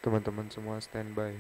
Teman-teman semua standby.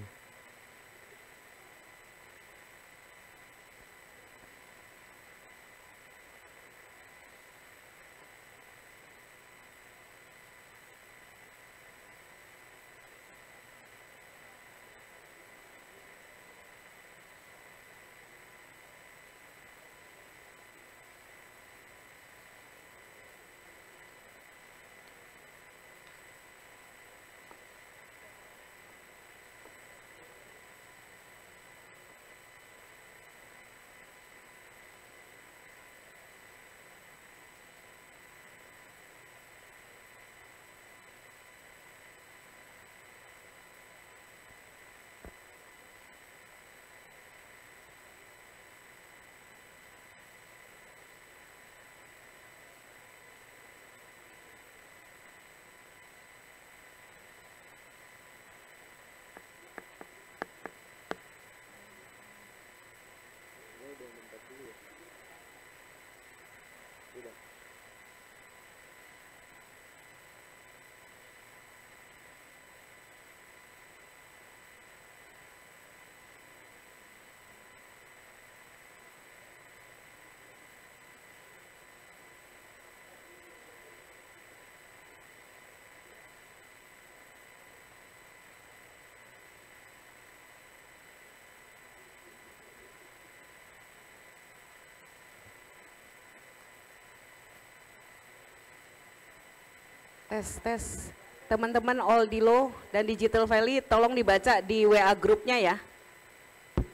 Tes. Teman-teman all di low dan Digital Valley tolong dibaca di WA grupnya ya.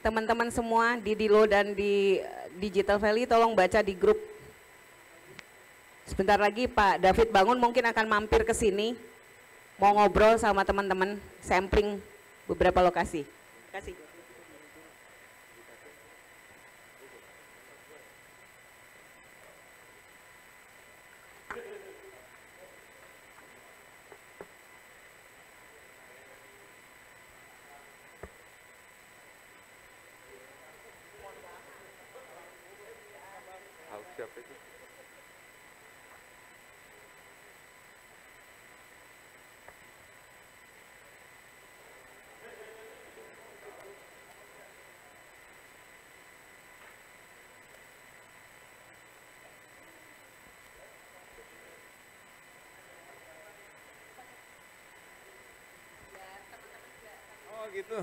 Teman-teman semua di low dan di Digital Valley tolong baca di grup. Sebentar lagi Pak David Bangun mungkin akan mampir ke sini. Mau ngobrol sama teman-teman, sampling beberapa lokasi. Terima kasih. Siapa itu? Oh gitu.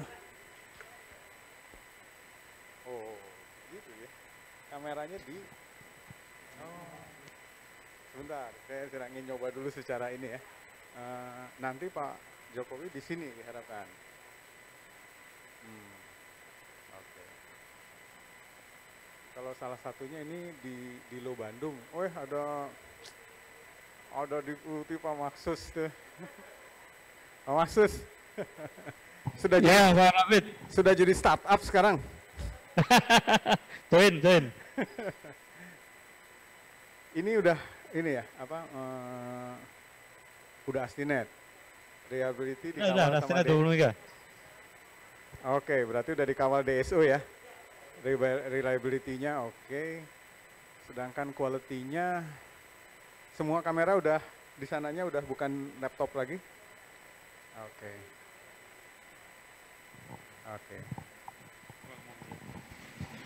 Oh gitu ya. Kameranya di. Oh. Sebentar, saya sedang ingin nyoba dulu secara ini ya. Nanti Pak Jokowi di sini diharapkan. Oke. Kalau salah satunya ini di Lo Bandung. Oh ada diikuti Pak Maksus tuh. Pak Maksus. Sudah ya, Pak David. Sudah jadi startup sekarang. Join. Ini udah ini ya udah Astinet. Reliability dikawal sama Astinet 23. Oke, berarti udah dikawal DSO ya. Reliability-nya oke. Sedangkan quality-nya semua kamera udah di sananya udah bukan laptop lagi. Oke.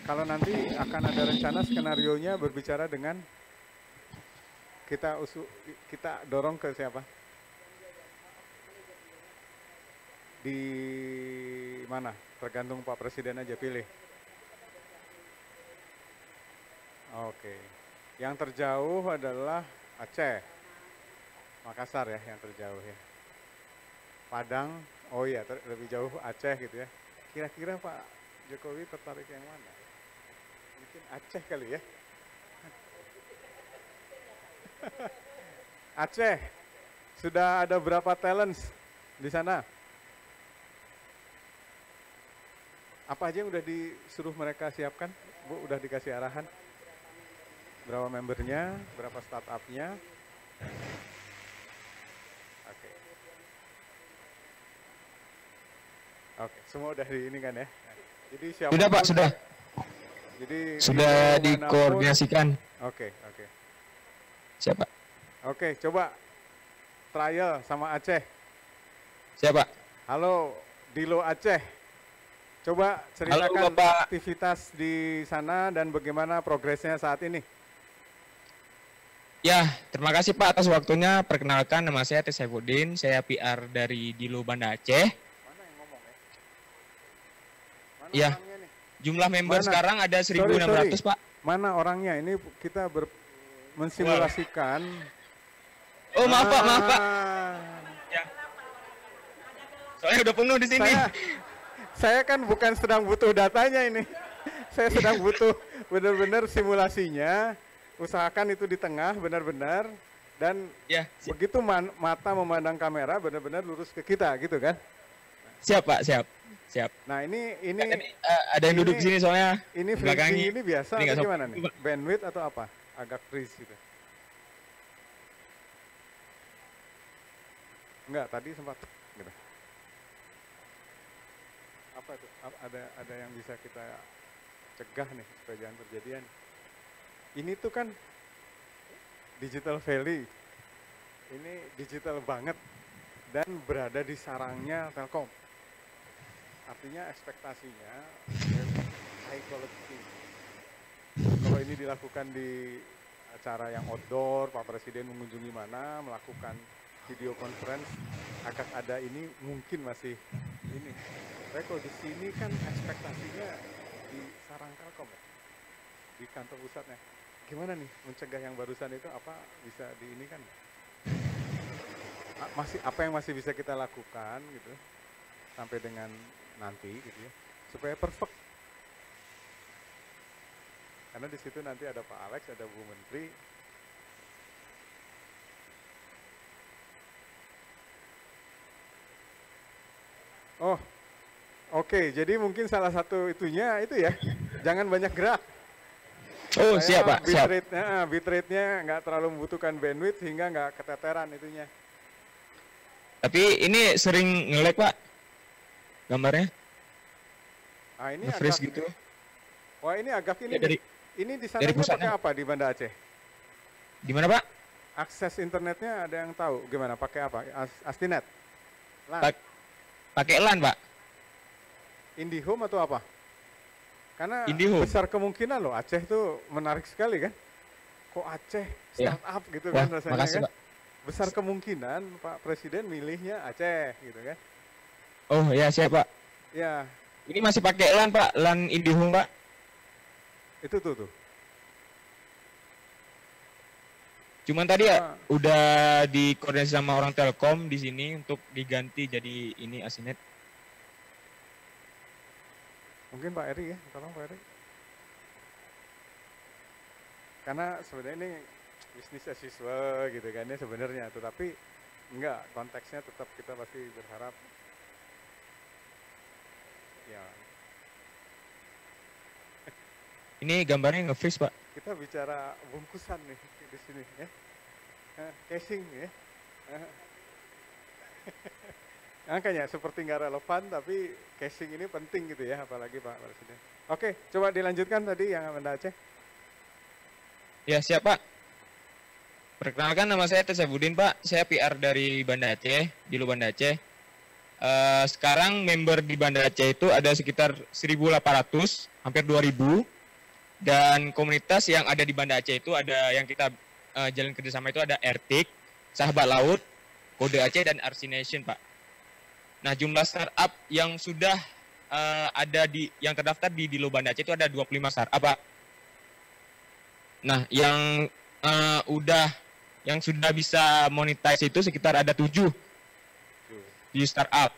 Kalau nanti akan ada rencana skenarionya berbicara dengan kita dorong ke siapa? Di mana? Tergantung Pak Presiden aja pilih. Oke. Yang terjauh adalah Aceh. Makassar ya yang terjauh ya. Padang, oh iya lebih jauh Aceh gitu ya. Kira-kira Pak Jokowi tertarik yang mana? Mungkin Aceh kali ya. Aceh, sudah ada berapa talents di sana? Apa aja yang udah disuruh mereka siapkan? Bu, udah dikasih arahan? Berapa membernya, berapa startupnya? Oke, semua udah di ini kan ya? Jadi siapa? Sudah Pak, sudah. Jadi sudah dikoordinasikan. Oke. Siapa? Oke, coba trial sama Aceh. Siapa? Halo, Dilo Aceh. Coba Halo ceritakan Bapak. aktivitas di sana dan bagaimana progresnya saat ini. Ya, terima kasih Pak atas waktunya. Perkenalkan nama saya Tes Saifuddin, saya PR dari Dilo Banda Aceh. Mana yang ngomong ya? Mana Ya, orangnya nih? jumlah member Mana? sekarang ada Sorry, 1.600 Pak. Mana orangnya? Ini kita mensimulasikan. Oh maaf Pak, maaf Pak. Ah, Ya. Soalnya udah penuh di sini. saya kan bukan sedang butuh datanya ini. Saya sedang butuh benar-benar simulasinya. Usahakan itu di tengah benar-benar. Dan Ya, begitu mata memandang kamera benar-benar lurus ke kita gitu kan. siap Pak, siap. Siap. Nah ini Tadi, ada yang duduk di sini soalnya. ini belakangi. freezing ini biasa Ini nggak atau sopan. gimana nih? Bandwidth atau apa? Agak freeze gitu. Enggak, tadi sempat gitu. Apa itu? Ada yang bisa kita cegah nih supaya jangan terjadian. Ini tuh kan Digital Valley. Ini digital banget dan berada di sarangnya Telkom. Artinya ekspektasinya high quality. Kalau ini dilakukan di acara yang outdoor, Pak Presiden mengunjungi mana, melakukan video conference, agak ada ini mungkin masih ini. Tapi kalau di sini kan ekspektasinya di sarang Telkom ya, di kantor pusatnya. Gimana nih mencegah yang barusan itu apa bisa di ini kan? Masih apa yang masih bisa kita lakukan gitu sampai dengan nanti gitu ya supaya perfect. Karena di situ nanti ada Pak Alex, ada Bu Menteri. Oh, oke. Jadi mungkin salah satu itunya itu ya, jangan banyak gerak. Oh, siap Pak, siap. Bitrate-nya nggak terlalu membutuhkan bandwidth sehingga nggak keteteran itunya. Tapi ini sering nge-lag Pak, gambarnya. Ah ini Nge-freeze agak, gitu. wah ini agak ini. Ya, dari Ini di sana dari pakai pusatnya. apa di Banda Aceh? Gimana Pak? Akses internetnya ada yang tahu gimana? Pakai apa? Astinet? LAN? Pakai LAN Pak. IndiHome atau apa? Karena IndiHome. besar kemungkinan loh Aceh itu menarik sekali kan? Kok Aceh Ya. startup gitu Wah, kan rasanya makasih kan? Pak. Besar kemungkinan Pak Presiden milihnya Aceh gitu kan? Oh ya siap Pak. Ya, Ini masih pakai LAN Pak, LAN IndiHome Pak. itu tuh. Cuman tadi Ah. udah dikoordinasi sama orang Telkom di sini untuk diganti jadi ini Asinet. Mungkin Pak Eri ya, tolong Pak Eri. Karena sebenarnya ini bisnis as usual gitu kan ya sebenarnya, tetapi enggak, konteksnya tetap kita pasti berharap ya Ini gambarnya nge-freeze Pak. kita bicara bungkusan nih di sini ya. Casing ya. Makanya seperti nggak relevan tapi casing ini penting gitu ya, apalagi Pak Presiden. Oke, coba dilanjutkan tadi yang Banda Aceh. Ya siap Pak. Perkenalkan nama saya Tes Saifuddin Pak. Saya PR dari Banda Aceh, di Lu Banda Aceh. Sekarang member di Banda Aceh itu ada sekitar 1.800, hampir 2.000. Dan komunitas yang ada di Banda Aceh itu ada yang kita jalan kerjasama itu ada RTIK, Sahabat Laut, Kode Aceh, dan RC Nation Pak. Nah jumlah startup yang sudah ada yang terdaftar di Lu Banda Aceh itu ada 25 startup Pak. Nah yang sudah bisa monetize itu sekitar ada 7 di startup.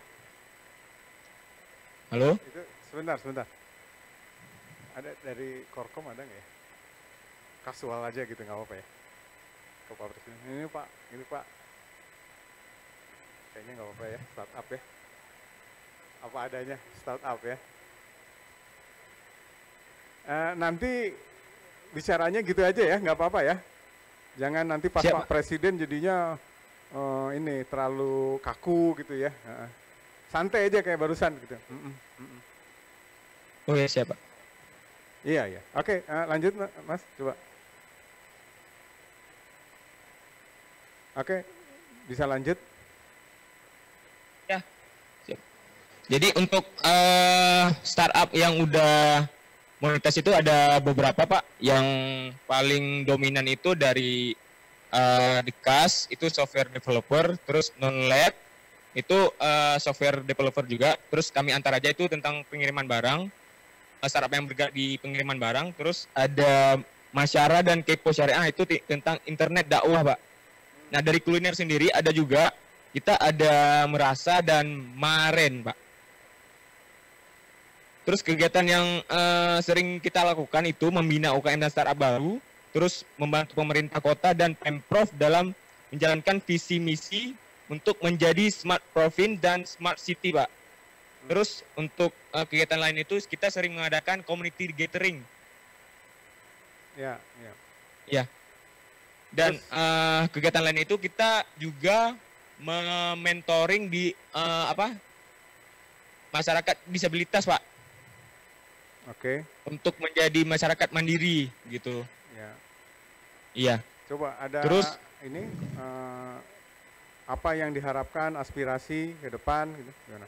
Halo? Itu sebentar. Ada dari Korkom ada nggak ya? Kasual aja gitu nggak apa-apa ya? Ke Pak Presiden. Ini Pak. Kayaknya nggak apa-apa ya, startup ya. Apa adanya, startup ya. Nanti bicaranya gitu aja ya, nggak apa-apa ya. Jangan nanti pas Siap, Pak Presiden jadinya ini terlalu kaku gitu ya. Santai aja kayak barusan gitu. Oh ya siap Pak. Iya. Oke, lanjut Mas, coba. Oke, bisa lanjut. Ya, siap. Jadi untuk startup yang udah monetis itu ada beberapa Pak. Yang paling dominan itu dari Dikas itu software developer, terus non-lab itu software developer juga. Terus kami antar aja itu tentang pengiriman barang, startup yang bergerak di pengiriman barang. Terus ada Masyara dan Kepo Syariah itu tentang internet dakwah Pak. Nah dari kuliner sendiri ada juga, kita ada Merasa dan Maren Pak. Terus kegiatan yang sering kita lakukan itu membina UKM dan startup baru, terus membantu pemerintah kota dan Pemprov dalam menjalankan visi misi untuk menjadi smart province dan smart city, Pak. Terus untuk kegiatan lain itu kita sering mengadakan community gathering. Ya, ya. Ya. Dan kegiatan lain itu kita juga mentoring di masyarakat disabilitas, Pak. Oke. Untuk menjadi masyarakat mandiri gitu. Ya. Iya. Coba ada Terus ini apa yang diharapkan aspirasi ke depan gitu gimana?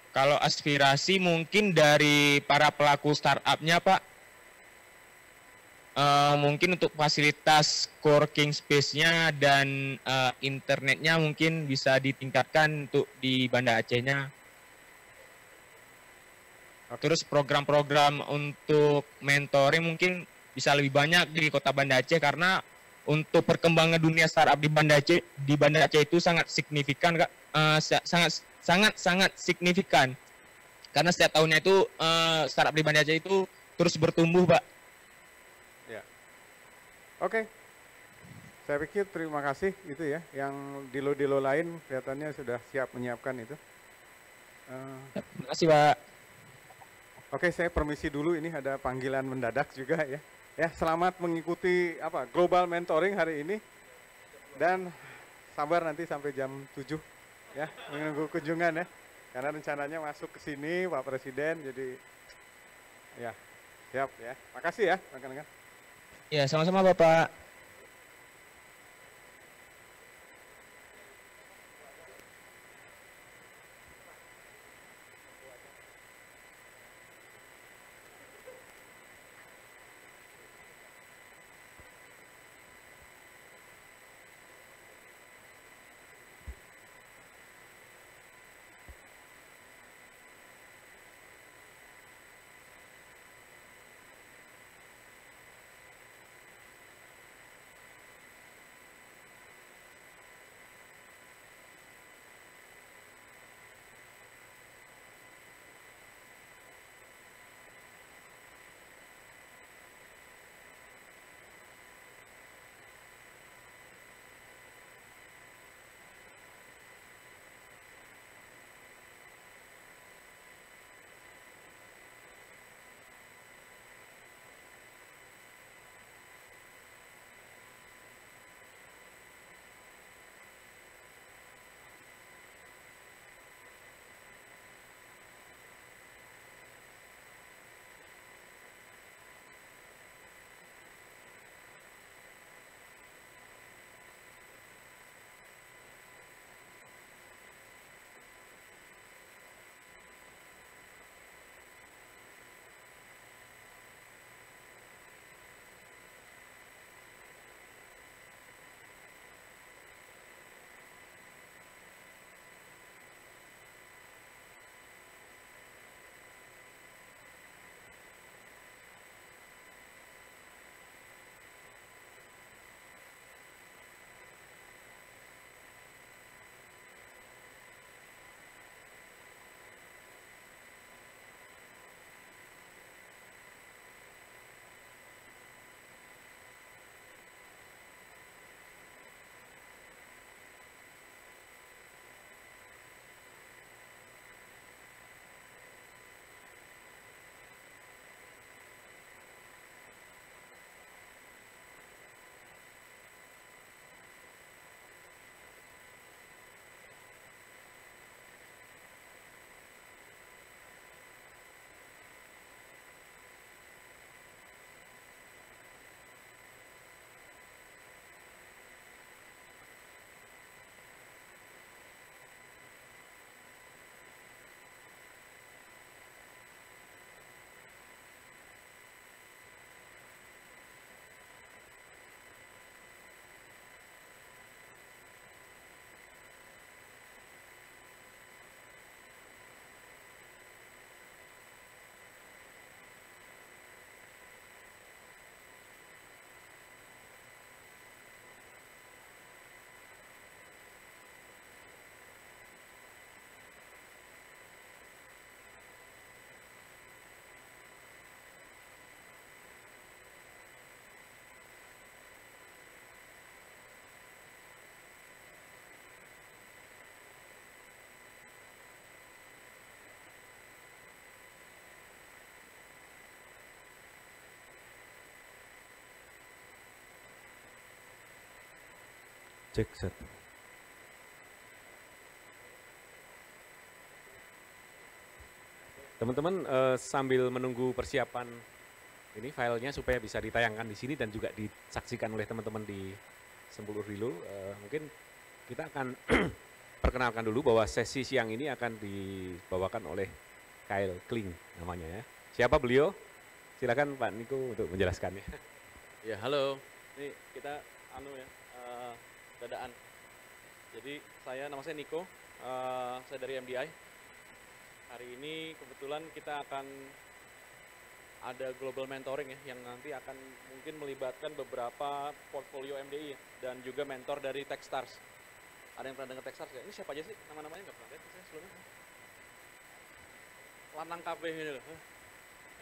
kalau aspirasi mungkin dari para pelaku startupnya Pak, mungkin untuk fasilitas co-working space-nya dan internetnya mungkin bisa ditingkatkan untuk di Banda Aceh-nya. Terus program-program untuk mentoring mungkin bisa lebih banyak di Kota Banda Aceh karena untuk perkembangan dunia startup di Banda Aceh itu sangat signifikan Kak. Sangat signifikan. Karena setiap tahunnya itu startup di Banda Aceh itu terus bertumbuh, Pak. Ya. Oke. Saya pikir terima kasih itu ya, yang dilo-dilo lain kelihatannya sudah siap menyiapkan itu. Terima kasih, Pak. Oke, saya permisi dulu, ini ada panggilan mendadak juga ya. Ya, selamat mengikuti Global Mentoring hari ini. Dan sabar nanti sampai jam 7 ya, menunggu kunjungan ya. Karena rencananya masuk ke sini Pak Presiden, jadi ya, siap ya. Makasih ya, rekan-rekan. Ya, sama-sama Bapak. Cek set. Teman-teman sambil menunggu persiapan ini filenya supaya bisa ditayangkan di sini dan juga disaksikan oleh teman-teman di Sempulur Rilo, mungkin kita akan perkenalkan dulu bahwa sesi siang ini akan dibawakan oleh Kyle Kling namanya ya. Siapa beliau? Silakan Pak Niko untuk menjelaskannya. Ya, halo. Ini kita dadaan. Jadi nama saya Niko, saya dari MDI. Hari ini kebetulan kita akan ada global mentoring ya, yang nanti akan mungkin melibatkan beberapa portfolio MDI dan juga mentor dari Techstars. Ada yang pernah dengar Techstars ya? Ini siapa aja sih? Nama-namanya nggak pernah lihat saya sebelumnya. Lanang KB ini loh.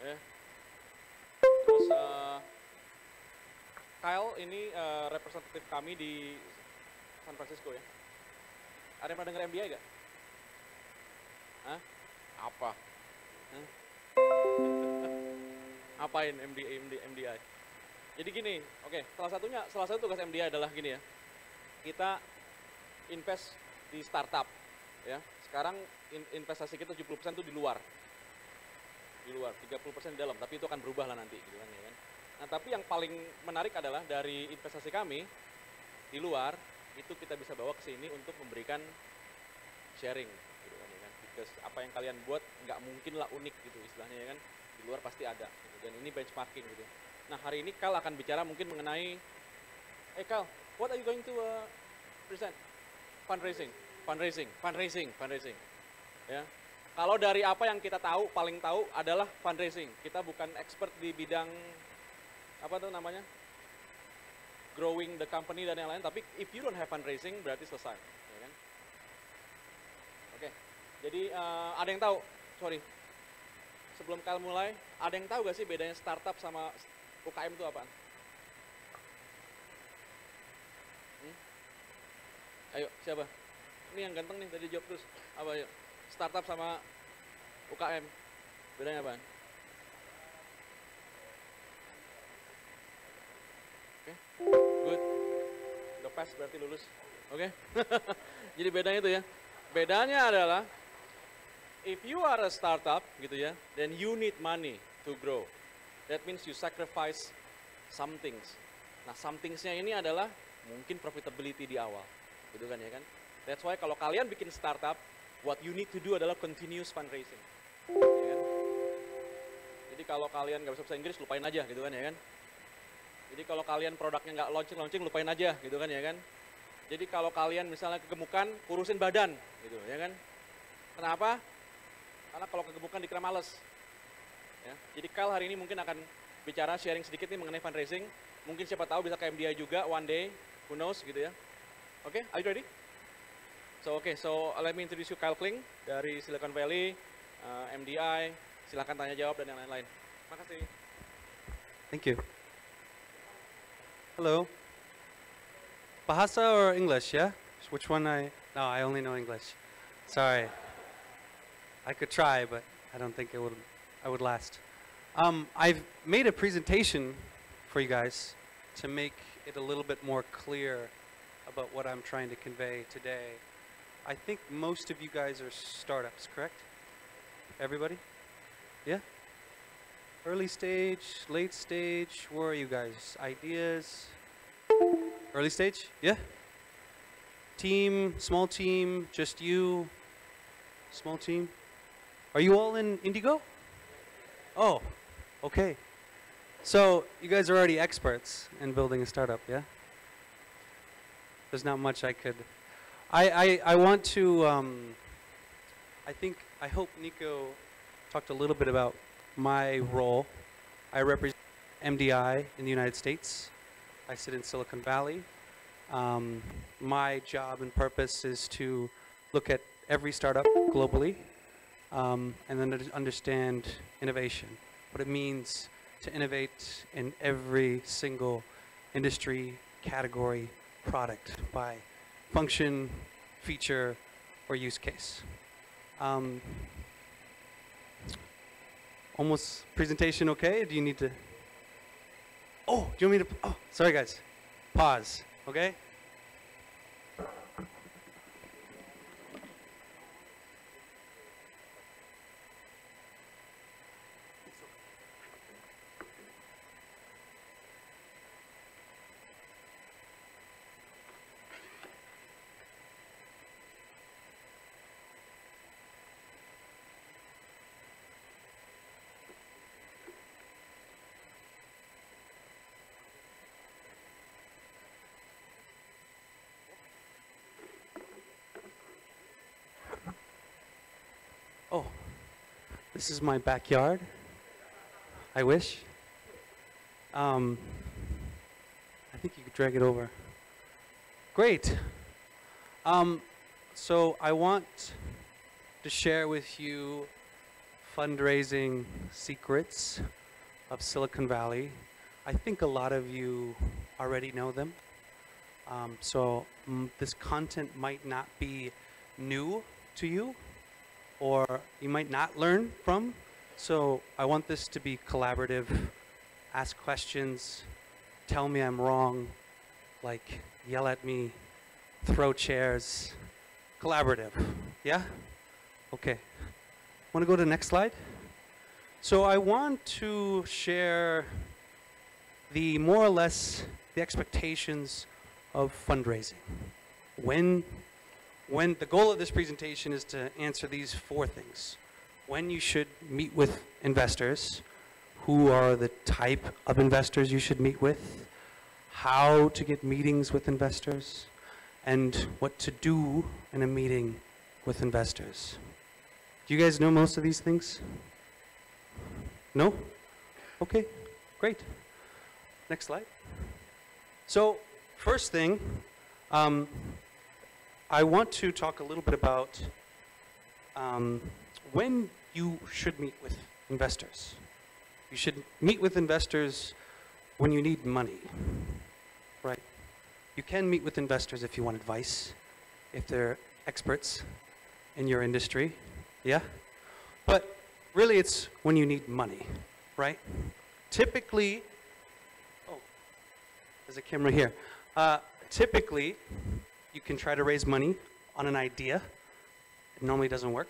Ya. Terus Kyle ini representatif kami di San Francisco ya. Ada yang pernah dengar MDI nggak? Hah? Apa? Hah? Apain MDI? Jadi gini, oke, salah satu tugas MDI adalah gini ya. Kita invest di startup ya. Sekarang investasi kita 70% itu di luar. 30% di dalam, tapi itu akan berubah lah nanti gitu kan ya kan. Nah, tapi yang paling menarik adalah dari investasi kami di luar itu kita bisa bawa ke sini untuk memberikan sharing gitu kan ya kan. Because apa yang kalian buat nggak mungkin lah unik gitu istilahnya ya kan. Di luar pasti ada gitu. Dan ini benchmarking gitu. Nah, hari ini Kal akan bicara mungkin mengenai Kal, what are you going to present? Fundraising. Ya. Kalau dari apa yang kita tahu, paling tahu adalah fundraising. Kita bukan expert di bidang apa tuh namanya? Growing the company dan yang lain, tapi if you don't have fundraising berarti selesai, ya kan? Oke. Jadi ada yang tahu? Sorry. Sebelum Kal mulai, ada yang tahu gak sih bedanya startup sama UKM itu apaan? Ayo, siapa? Ini yang ganteng nih, tadi jawab terus. Apa ayo? Startup sama UKM, bedanya apaan? Oke, good. Udah pass berarti lulus. Oke. Jadi bedanya itu ya. Bedanya adalah if you are a startup gitu ya, then you need money to grow. That means you sacrifice some things. Nah, some things-nya ini adalah mungkin profitability di awal. Gitu kan ya kan? That's why kalau kalian bikin startup, what you need to do adalah continuous fundraising. Ya kan? Jadi kalau kalian nggak bisa bahasa Inggris, lupain aja gitu kan ya kan? Jadi kalau kalian produknya nggak launching, lupain aja gitu kan ya kan? Jadi kalau kalian misalnya kegemukan, kurusin badan gitu ya kan? Kenapa? Karena kalau kegemukan dikira males. Ya. Jadi Kyle hari ini mungkin akan bicara sharing sedikit nih mengenai fundraising. Mungkin siapa tahu bisa ke MDI juga one day, who knows gitu ya. Oke, are you ready? So let me introduce you Kyle Kling dari Silicon Valley, MDI. Silahkan tanya jawab dan yang lain-lain. Makasih. Thank you. Hello. Bahasa or English, yeah? Which one No, I only know English. Sorry. I could try, but I don't think I would last. I've made a presentation for you guys to make it a little bit more clear about what I'm trying to convey today. I think most of you guys are startups, correct? Everybody? Yeah? Early stage, late stage, where are you guys? Ideas? Early stage? Yeah? Team, small team, just you? Small team? Are you all in Indigo? Oh, okay. So you guys are already experts in building a startup, yeah? There's not much I could. I want to. I hope Nico talked a little bit about my role. I represent MDI in the United States. I sit in Silicon Valley. My job and purpose is to look at every startup globally and then to understand innovation, what it means to innovate in every single industry, category, product by function, feature, or use case. Almost presentation okay? Or do you need to? Oh, do you want me to? Oh, sorry guys. Pause, okay? Oh, this is my backyard. I wish. I think you could drag it over. Great. So I want to share with you fundraising secrets of Silicon Valley. I think a lot of you already know them. This content might not be new to you, or you might not learn from. So I want this to be collaborative. Ask questions, tell me I'm wrong, like yell at me, throw chairs, collaborative, yeah? Okay, want to go to the next slide? So I want to share the more or less the expectations of fundraising. When the goal of this presentation is to answer these 4 things. When you should meet with investors, who are the type of investors you should meet with, how to get meetings with investors, and what to do in a meeting with investors. Do you guys know most of these things? No? Okay, great. Next slide. So, first thing, I want to talk a little bit about when you should meet with investors. You should meet with investors when you need money, right? You can meet with investors if you want advice, if they're experts in your industry, yeah? But really it's when you need money, right? Typically, oh, there's a camera here. Typically, you can try to raise money on an idea. It normally doesn't work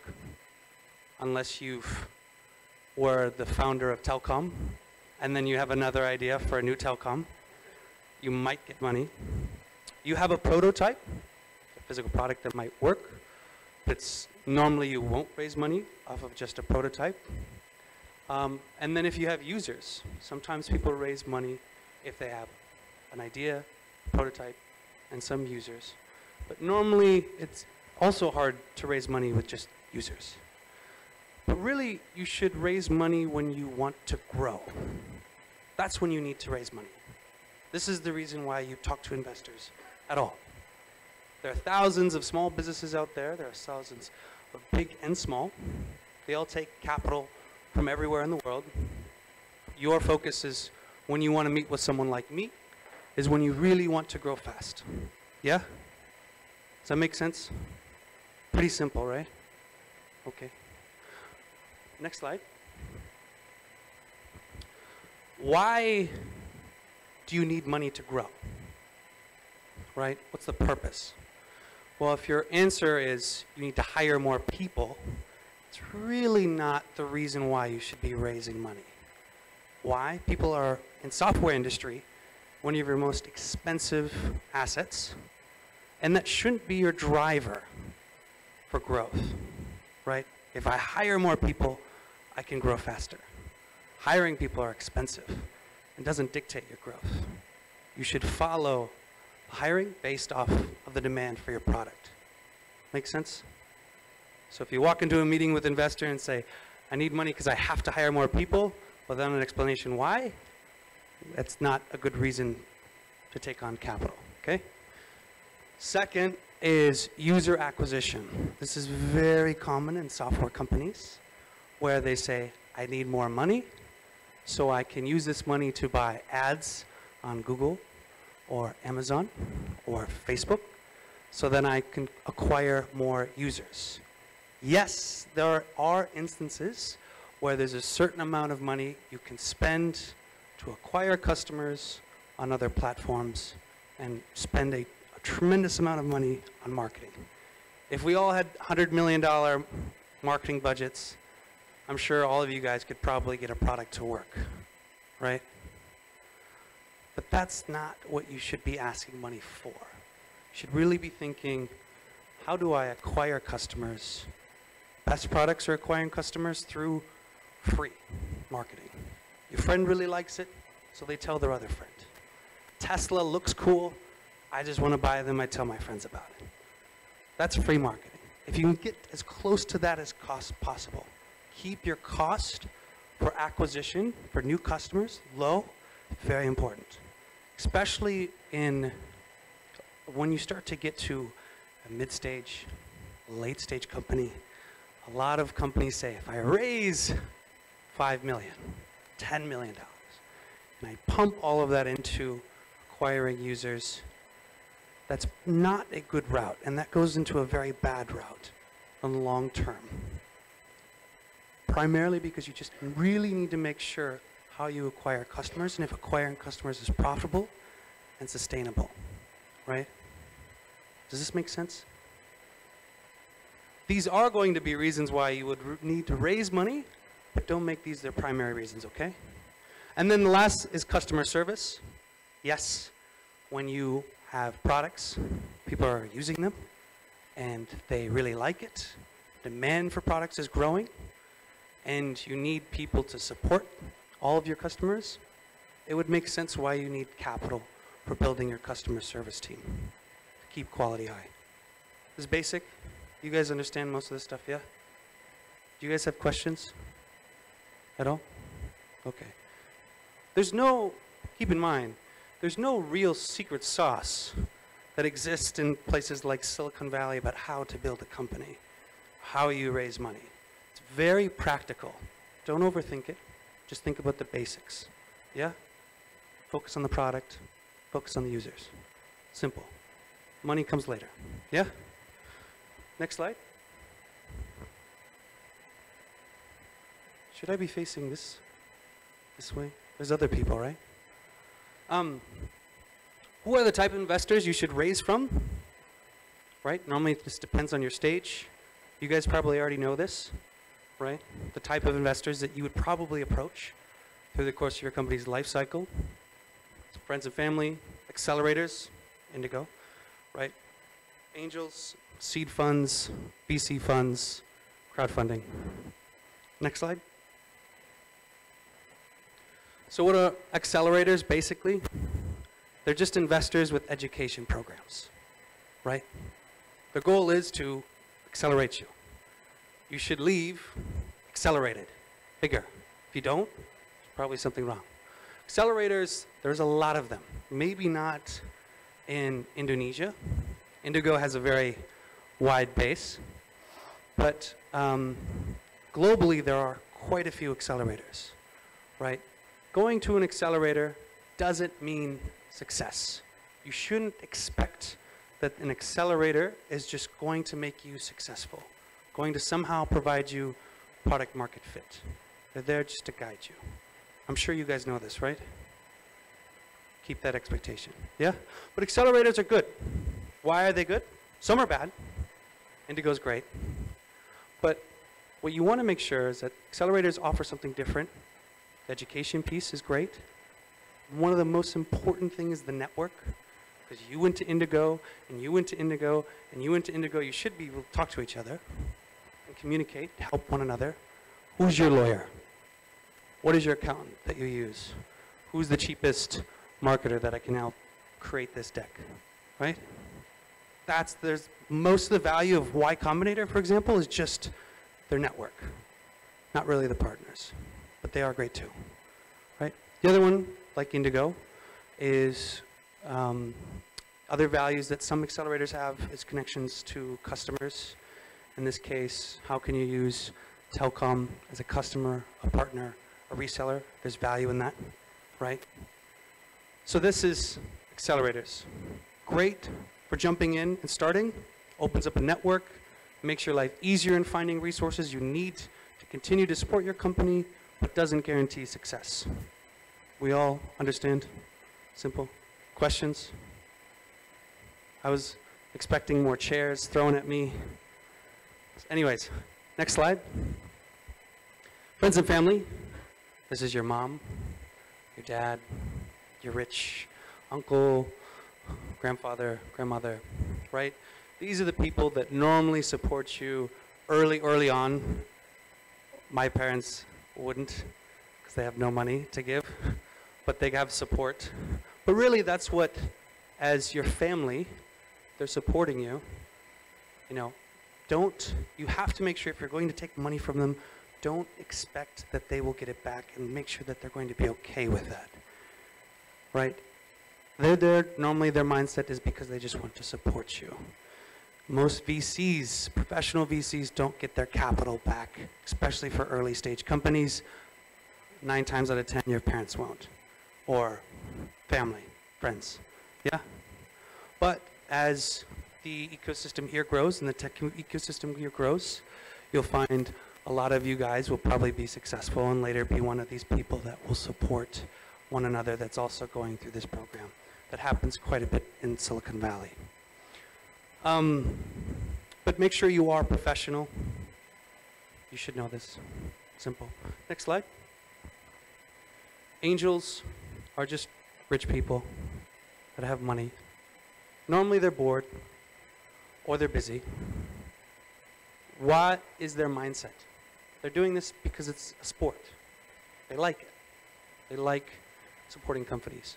unless were the founder of Telkom, and then you have another idea for a new Telkom. You might get money. You have a prototype, a physical product that might work, but normally you won't raise money off of just a prototype. And then if you have users, sometimes people raise money if they have an idea, a prototype, and some users. But normally it's also hard to raise money with just users. But really, you should raise money when you want to grow. That's when you need to raise money. This is the reason why you talk to investors at all. There are thousands of small businesses out there. There are thousands of big and small. They all take capital from everywhere in the world. Your focus is when you want to meet with someone like me, is when you really want to grow fast. Yeah? Does that make sense? Pretty simple, right? Okay. Next slide. Why do you need money to grow? Right? What's the purpose? Well, if your answer is you need to hire more people, it's really not the reason why you should be raising money. Why? People are in software industry, one of your most expensive assets, and that shouldn't be your driver for growth, right? If I hire more people, I can grow faster. Hiring people are expensive and doesn't dictate your growth. You should follow hiring based off of the demand for your product. Make sense? So if you walk into a meeting with an investor and say, I need money because I have to hire more people, without an explanation why, that's not a good reason to take on capital, okay? Second is user acquisition. This is very common in software companies where they say, I need more money, so I can use this money to buy ads on Google or Amazon or Facebook, so then I can acquire more users. Yes, there are instances where there's a certain amount of money you can spend to acquire customers on other platforms and spend a tremendous amount of money on marketing. If we all had $100 million marketing budgets, I'm sure all of you guys could probably get a product to work, right? But that's not what you should be asking money for. You should really be thinking, how do I acquire customers? Best products are acquiring customers through free marketing. Your friend really likes it, so they tell their other friend. Tesla looks cool, I just want to buy them, I tell my friends about it. That's free marketing. if you can get as close to that as possible, keep your cost for acquisition for new customers low, very important. Especially when you start to get to a mid-stage, late-stage company. A lot of companies say, if I raise $5 million, $10 million, and I pump all of that into acquiring users, that's not a good route, and that goes into a very bad route on the long term. Primarily because you just really need to make sure how you acquire customers, and if acquiring customers is profitable and sustainable, right? Does this make sense? These are going to be reasons why you would need to raise money, but don't make these their primary reasons, okay? And then the last is customer service. Yes, when you have products, people are using them, and they really like it. Demand for products is growing, and you need people to support all of your customers. It would make sense why you need capital for building your customer service team to keep quality high. This is basic. You guys understand most of this stuff, yeah? Do you guys have questions at all? Okay. Keep in mind, there's no real secret sauce that exists in places like Silicon Valley about how to build a company, how you raise money. It's very practical. Don't overthink it. Just think about the basics, yeah? Focus on the product, focus on the users. Simple. Money comes later, yeah? Next slide. Should I be facing this way? There's other people, right? Who are the type of investors you should raise from? Right? Normally this depends on your stage. You guys probably already know this, right? The type of investors that you would probably approach through the course of your company's life cycle. Friends and family, accelerators, Indigo, right? Angels, seed funds, VC funds, crowdfunding. Next slide. So what are accelerators basically? They're just investors with education programs, right? Their goal is to accelerate you. You should leave accelerated, bigger. If you don't, there's probably something wrong. Accelerators, there's a lot of them. Maybe not in Indonesia. Indigo has a very wide base, but globally there are quite a few accelerators, right? Going to an accelerator doesn't mean success. You shouldn't expect that an accelerator is just going to make you successful, going to somehow provide you product market fit. They're there just to guide you. I'm sure you guys know this, right? Keep that expectation, yeah? But accelerators are good. Why are they good? Some are bad. Indigo's great. But what you want to make sure is that accelerators offer something different. The education piece is great. One of the most important things is the network. Because you went to Indigo, and you went to Indigo, and you went to Indigo, you should be able to talk to each other and communicate, help one another. Who's your lawyer? What is your accountant that you use? Who's the cheapest marketer that I can help create this deck, right? There's most of the value of Y Combinator, for example, is just their network, not really the partners, but they are great too, right? The other one, like Indigo, is other values that some accelerators have is connections to customers. In this case, how can you use Telkom as a customer, a partner, a reseller? There's value in that, right? So this is accelerators. Great for jumping in and starting, opens up a network, makes your life easier in finding resources you need to continue to support your company, but doesn't guarantee success. We all understand? Simple. Questions? I was expecting more chairs thrown at me. Anyways, next slide. Friends and family. This is your mom, your dad, your rich uncle, grandfather, grandmother, right? These are the people that normally support you early on. My parents wouldn't, because they have no money to give, but they have support. But really, that's what, as your family, they're supporting you. You know, You have to make sure if you're going to take money from them, don't expect that they will get it back, and make sure that they're going to be okay with that, right? They're there, normally their mindset is because they just want to support you. Most VCs, professional VCs, don't get their capital back, especially for early stage companies. 9 times out of 10, your parents won't, or family, friends, yeah? But as the ecosystem here grows and the tech ecosystem here grows, you'll find a lot of you guys will probably be successful and later be one of these people that will support one another that's also going through this program. That happens quite a bit in Silicon Valley. But make sure you are professional. You should know this. Simple. Next slide. Angels are just rich people that have money. Normally they're bored or they're busy. What is their mindset? They're doing this because it's a sport. They like it. They like supporting companies.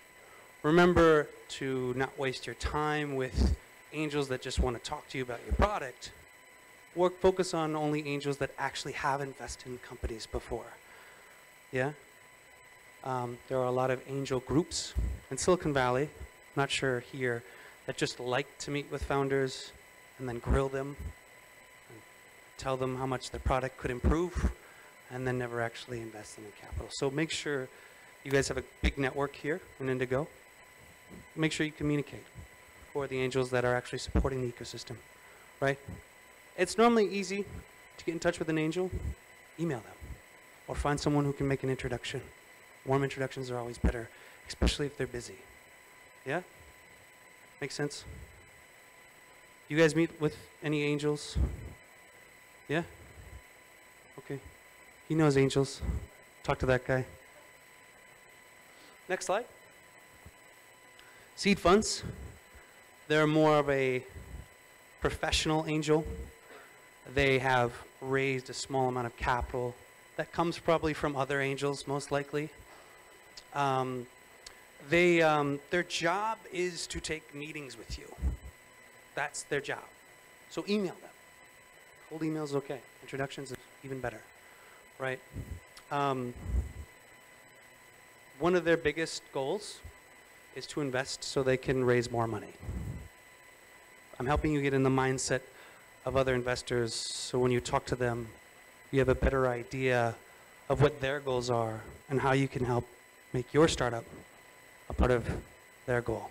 Remember to not waste your time with angels that just want to talk to you about your product. Focus on only angels that actually have invested in companies before. Yeah? There are a lot of angel groups in Silicon Valley, not sure here, that just like to meet with founders and then grill them and tell them how much their product could improve and then never actually invest in the capital. So make sure you guys have a big network here in Indigo. Make sure you communicate for the angels that are actually supporting the ecosystem, right? It's normally easy to get in touch with an angel. Email them or find someone who can make an introduction. Warm introductions are always better, especially if they're busy. Yeah? Make sense? You guys meet with any angels? Yeah? Okay. He knows angels. Talk to that guy. Next slide. Seed funds. They're more of a professional angel. They have raised a small amount of capital that comes probably from other angels, most likely. Their job is to take meetings with you. That's their job. So email them. Cold email is okay. Introductions is even better, right? One of their biggest goals is to invest so they can raise more money. I'm helping you get in the mindset of other investors so when you talk to them, you have a better idea of what their goals are and how you can help make your startup a part of their goal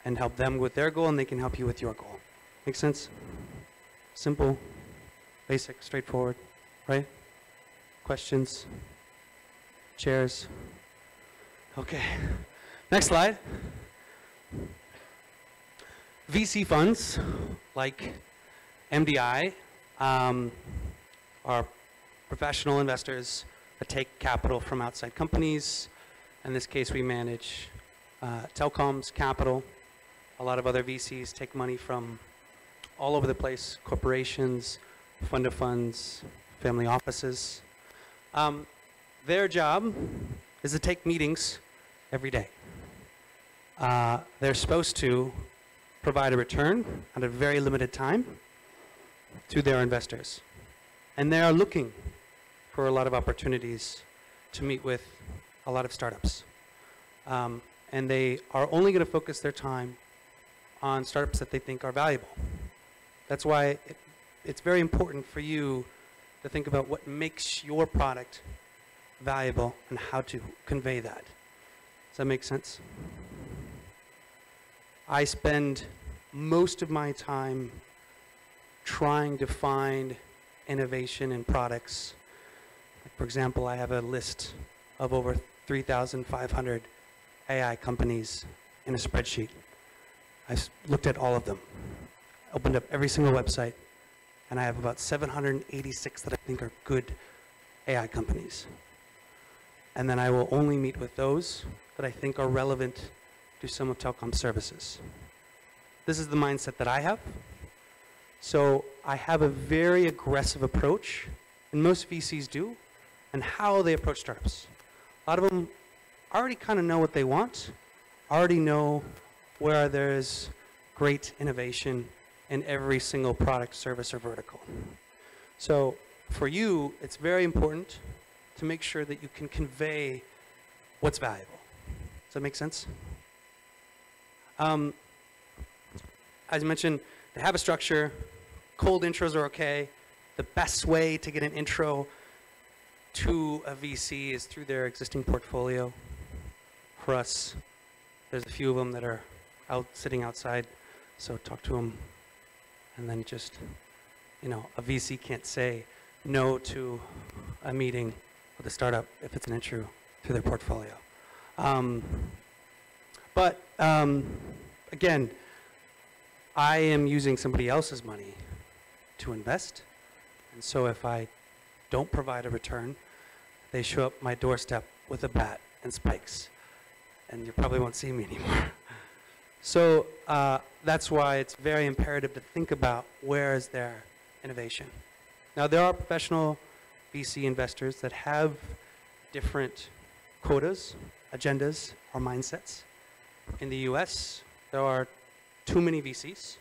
and help them with their goal and they can help you with your goal. Make sense? Simple, basic, straightforward, right? Questions? Chairs? Okay. Next slide. VC funds like MDI are professional investors that take capital from outside companies. In this case, we manage Telkom's capital. A lot of other VCs take money from all over the place, corporations, fund of funds, family offices. Their job is to take meetings every day. They're supposed to provide a return at a very limited time to their investors. And they are looking for a lot of opportunities to meet with a lot of startups. And they are only going to focus their time on startups that they think are valuable. That's why it's very important for you to think about what makes your product valuable and how to convey that. Does that make sense? I spend most of my time trying to find innovation in products. Like for example, I have a list of over 3,500 AI companies in a spreadsheet. I looked at all of them, opened up every single website, and I have about 786 that I think are good AI companies. And then I will only meet with those that I think are relevant to some of Telkom's services. This is the mindset that I have. So I have a very aggressive approach, and most VCs do, and how they approach startups. A lot of them already kind of know what they want, already know where there's great innovation in every single product, service, or vertical. So for you, it's very important to make sure that you can convey what's valuable. Does that make sense? As I mentioned, they have a structure. Cold intros are okay. The best way to get an intro to a VC is through their existing portfolio. For us, there's a few of them that are sitting outside, so talk to them. And then just, you know, a VC can't say no to a meeting with a startup if it's an intro to their portfolio. Again, I am using somebody else's money to invest. And so if I don't provide a return, they show up my doorstep with a bat and spikes. And you probably won't see me anymore. So that's why it's very imperative to think about where is their innovation. Now there are professional VC investors that have different quotas, agendas, or mindsets. In the US, there are too many VCs,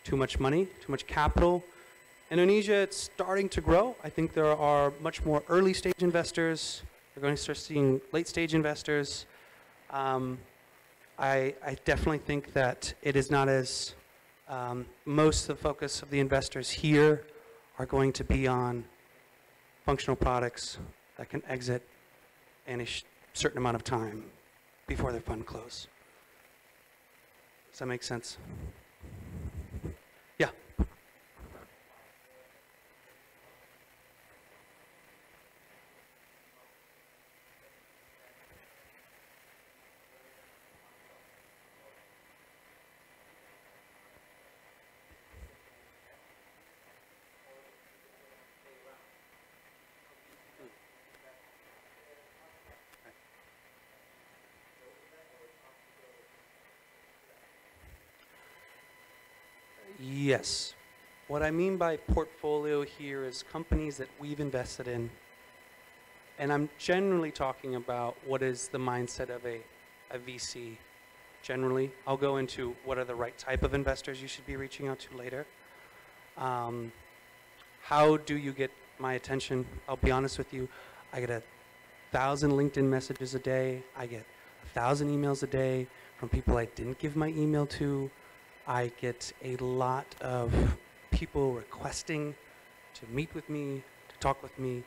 too much money, too much capital. Indonesia, it's starting to grow. I think there are much more early stage investors. You're going to start seeing late stage investors. I definitely think that it is not as, most of the focus of the investors here are going to be on functional products that can exit in a certain amount of time before their fund close. Does that make sense? Yeah. Yes. What I mean by portfolio here is companies that we've invested in. And I'm generally talking about what is the mindset of a VC generally. I'll go into what are the right type of investors you should be reaching out to later. How do you get my attention? I'll be honest with you. I get 1,000 LinkedIn messages a day. I get 1,000 emails a day from people I didn't give my email to. I get a lot of people requesting to meet with me, to talk with me.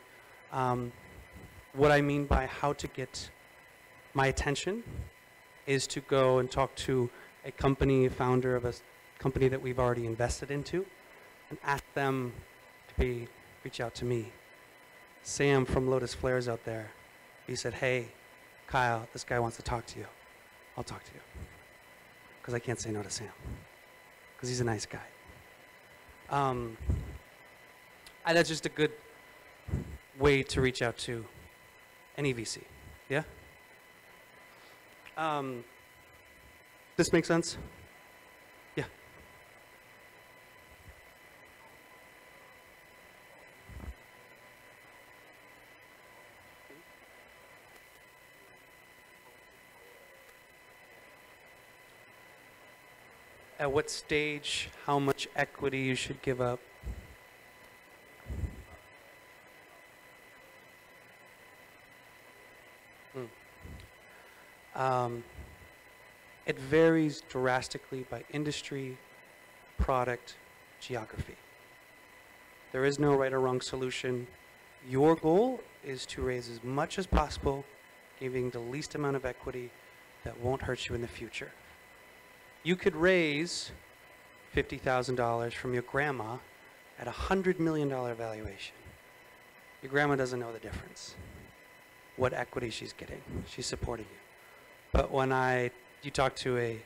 What I mean by how to get my attention is to go and talk to a company, founder of a company that we've already invested into, and ask them to reach out to me. Sam from Lotus Flares out there, he said, hey, Kyle, this guy wants to talk to you. I'll talk to you. Because I can't say no to Sam. Because he's a nice guy. And that's just a good way to reach out to any VC. Yeah? This makes sense? Yeah. At what stage, how much equity you should give up? It varies drastically by industry, product, geography. There is no right or wrong solution. Your goal is to raise as much as possible, giving the least amount of equity that won't hurt you in the future. You could raise $50,000 from your grandma at a $100 million valuation. Your grandma doesn't know the difference, what equity she's getting. She's supporting you. But when you talk to a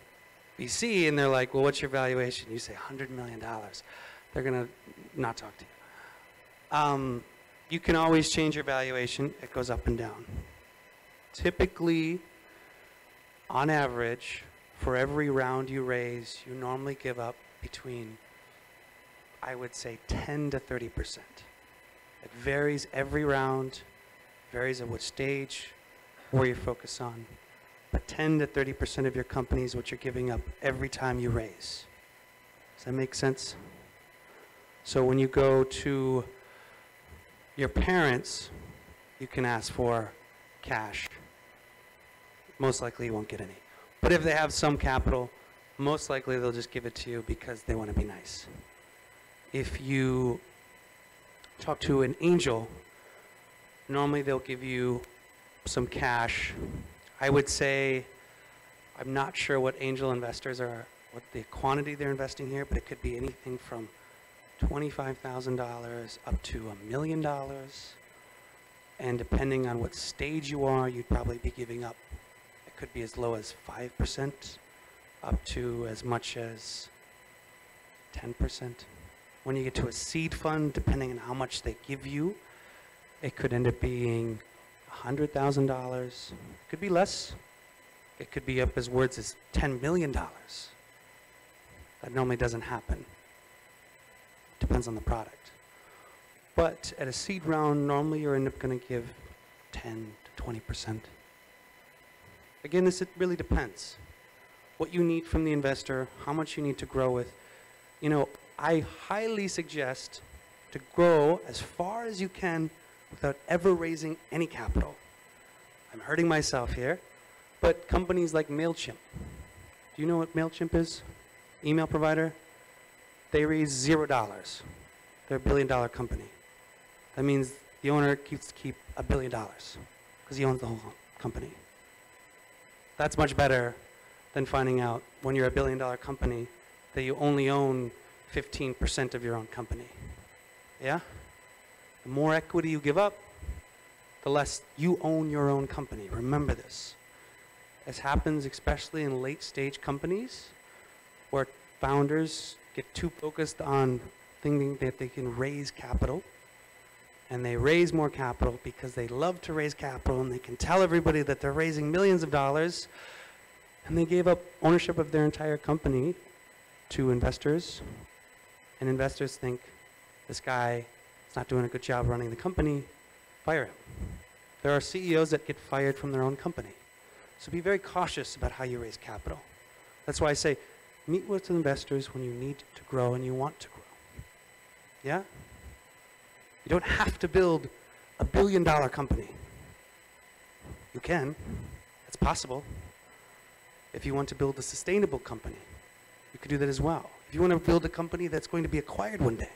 VC and they're like, well, what's your valuation? You say $100 million. They're going to not talk to you. You can always change your valuation. It goes up and down. Typically, on average, for every round you raise, you normally give up between, I would say, 10 to 30%. It varies every round, varies at what stage, where you focus on. But 10 to 30% of your company is what you're giving up every time you raise. Does Does that make sense? So when you go to your parents, you can ask for cash. Most likely you won't get any. But if they have some capital, most likely they'll just give it to you because they want to be nice. If you talk to an angel, normally they'll give you some cash. I would say, I'm not sure what angel investors are, what the quantity they're investing here, but it could be anything from $25,000 up to $1 million. And depending on what stage you are, you'd probably be giving up. It could be as low as 5% up to as much as 10%. When you get to a seed fund, depending on how much they give you, it could end up being $100,000. It could be less. It could be up as words as $10 million. That normally doesn't happen. Depends on the product. But at a seed round, normally you're end up going to give 10 to 20%. Again, it really depends. What you need from the investor, how much you need to grow with. You know, I highly suggest to grow as far as you can without ever raising any capital. I'm hurting myself here, but companies like MailChimp. Do you know what MailChimp is? Email provider? They raise $0. They're $1 billion company. That means the owner keeps to keep $1 billion because he owns the whole company. That's much better than finding out when you're a $1 billion company that you only own 15% of your own company. Yeah? The more equity you give up, the less you own your own company. Remember this. This happens especially in late stage companies where founders get too focused on thinking that they can raise capital. And they raise more capital because they love to raise capital and they can tell everybody that they're raising millions of dollars. And they gave up ownership of their entire company to investors. And investors think, this guy is not doing a good job running the company, fire him. There are CEOs that get fired from their own company. So be very cautious about how you raise capital. That's why I say, meet with investors when you need to grow and you want to grow. Yeah? You don't have to build a $1 billion company. You can. It's possible. If you want to build a sustainable company, you could do that as well. If you want to build a company that's going to be acquired one day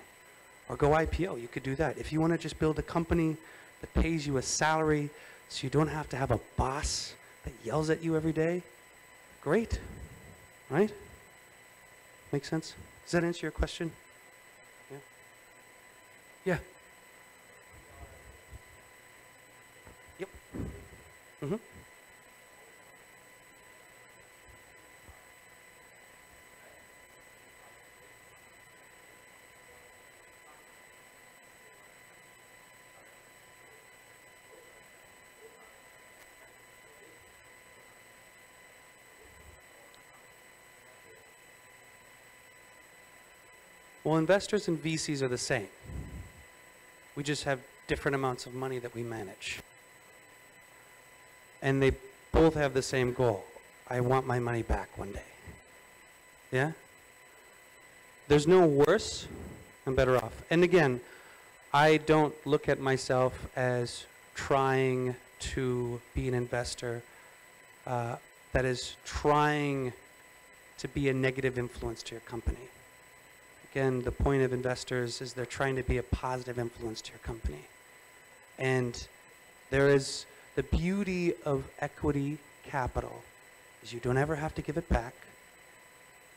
or go IPO, you could do that. If you want to just build a company that pays you a salary so you don't have to have a boss that yells at you every day, great, right? Make sense? Does that answer your question? Yeah? Yeah. Yep. Mm-hmm. Well, investors and VCs are the same. We just have different amounts of money that we manage. And they both have the same goal. I want my money back one day. Yeah? There's no worse and better off. And again, I don't look at myself as trying to be an investor that is trying to be a negative influence to your company. Again, the point of investors is they're trying to be a positive influence to your company. And there is the beauty of equity capital is you don't ever have to give it back,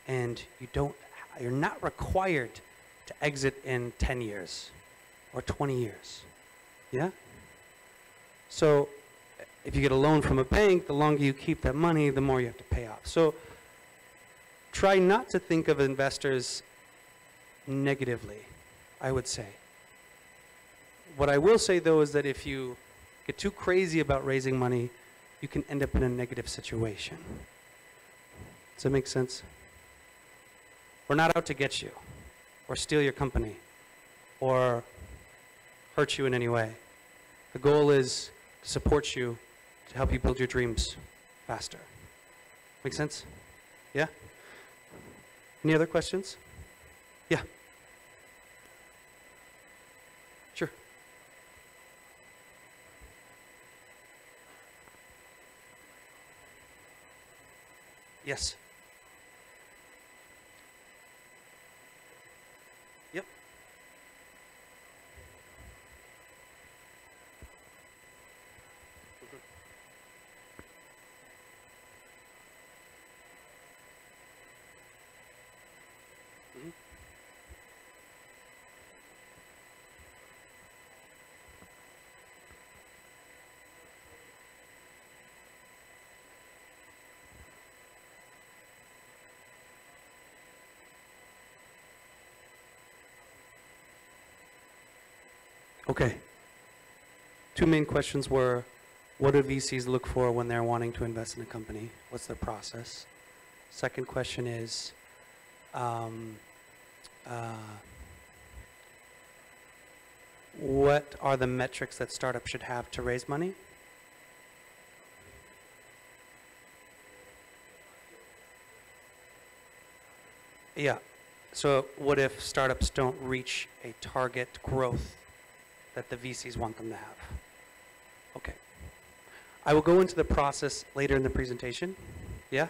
and you're not required to exit in 10 years or 20 years. Yeah? So if you get a loan from a bank, the longer you keep that money, the more you have to pay off. So try not to think of investors negatively, I would say. What I will say though is that if you get too crazy about raising money, you can end up in a negative situation. Does that make sense? We're not out to get you or steal your company or hurt you in any way. The goal is to support you, to help you build your dreams faster. Make sense? Yeah? Any other questions? Yeah. Sure. Yes. Yep. Mhm. Okay. Two main questions were, what do VCs look for when they're wanting to invest in a company? What's their process? Second question is, what are the metrics that startups should have to raise money? Yeah. So what if startups don't reach a target growth that the VCs want them to have? Okay. I will go into the process later in the presentation. Yeah?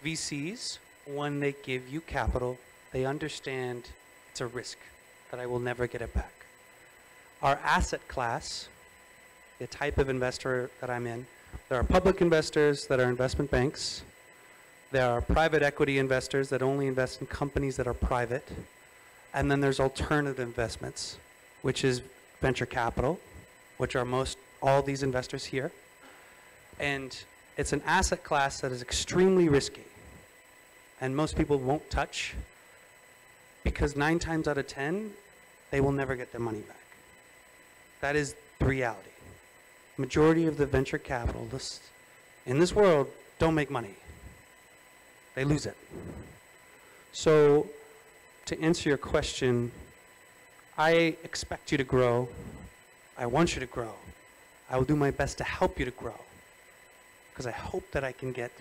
VCs, when they give you capital, they understand it's a risk that I will never get it back. Our asset class, the type of investor that I'm in, there are public investors that are investment banks. There are private equity investors that only invest in companies that are private. And then there's alternative investments, which is venture capital, which are all these investors here. And it's an asset class that is extremely risky. And most people won't touch because 9 times out of 10, they will never get their money back. That is the reality. Majority of the venture capitalists in this world don't make money. They lose it. So to answer your question, I expect you to grow. I want you to grow. I will do my best to help you to grow because I hope that I can get